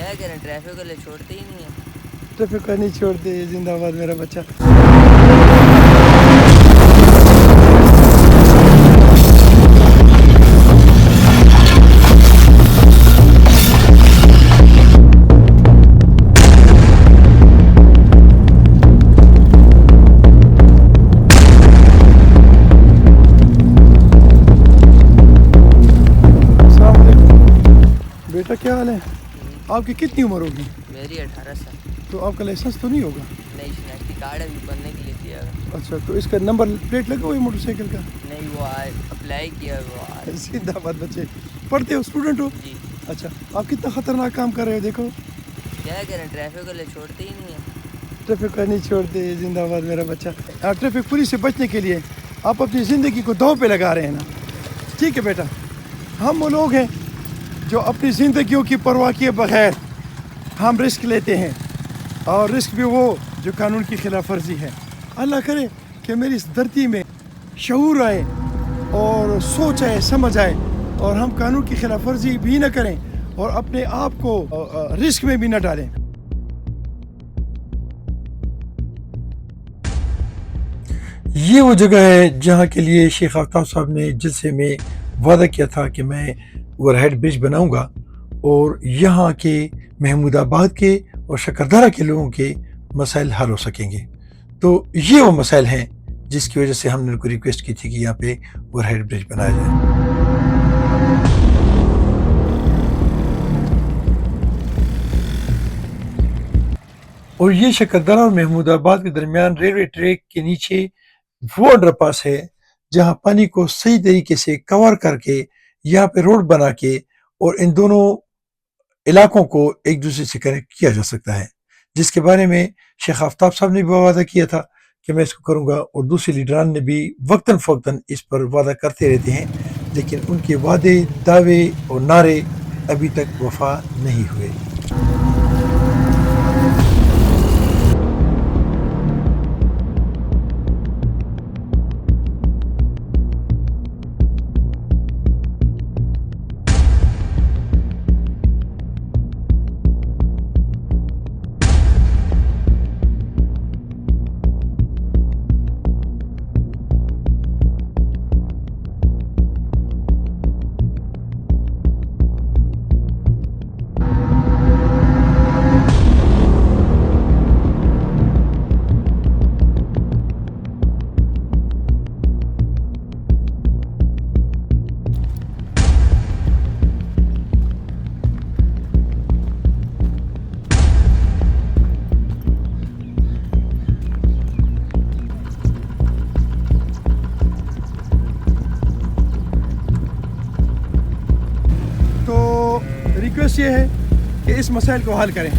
क्या करें, ट्रैफिक वाले छोड़ते ही नहीं है। ट्रैफिक का नहीं छोड़ते, जिंदाबाद मेरा बच्चा। अस्सलाम वालेकुम। बेटा क्या हाल है? आपकी कितनी उम्र होगी? मेरी 18 साल। तो आपका लाइसेंस तो नहीं होगा? नई शनाख्ती कार्ड अभी बनने के लिए दिया है। अच्छा, तो इसका नंबर प्लेट लगा हुआ है मोटरसाइकिल का? नहीं, वो आज अप्लाई किया, वो आज। जिंदाबाद बच्चे। पढ़ते हो, स्टूडेंट हो? जी। अच्छा, आप कितना ख़तरनाक काम कर रहे हो, देखो। क्या करें, ट्रैफिक वाले छोड़ते ही नहीं है। ट्रैफिक का नहीं छोड़ते, जिंदाबाद मेरा बच्चा। ट्रैफिक पुलिस से बचने के लिए आप अपनी ज़िंदगी को दांव पे लगा रहे हैं ना। ठीक है बेटा, हम वो लोग हैं जो अपनी ज़िंदगियों की परवाह किए बगैर हम रिस्क लेते हैं, और रिस्क भी वो जो कानून की खिलाफ वर्जी है। अल्लाह करे कि मेरी इस धरती में शऊर आए और सोच आए, समझ आए, और हम कानून की खिलाफ वर्जी भी न करें और अपने आप को रिस्क में भी न डालें। ये वो जगह है जहाँ के लिए शेख आफ्ताब साहब ने जलसे में वादा किया था कि मैं ओवरहेड ब्रिज बनाऊंगा और यहाँ के महमूदाबाद के और शकरदरा के लोगों के मसाइल हल हो सकेंगे। तो ये वो मसाइल हैं जिसकी वजह से हमने उनको रिक्वेस्ट की थी कि यहाँ पे ओवरहेड ब्रिज बनाया जाए। और ये शकरदरा और महमूदाबाद के दरमियान रेलवे ट्रैक के नीचे वो अंडरपास है जहाँ पानी को सही तरीके से कवर करके यहाँ पे रोड बना के और इन दोनों इलाकों को एक दूसरे से कनेक्ट किया जा सकता है, जिसके बारे में शेख आफ्ताब साहब ने भी वादा किया था कि मैं इसको करूंगा, और दूसरे लीडरान ने भी वक्तन फ़वक्तन इस पर वादा करते रहते हैं, लेकिन उनके वादे, दावे और नारे अभी तक वफा नहीं हुए। तो रिक्वेस्ट ये है कि इस मसाइल को हल करें।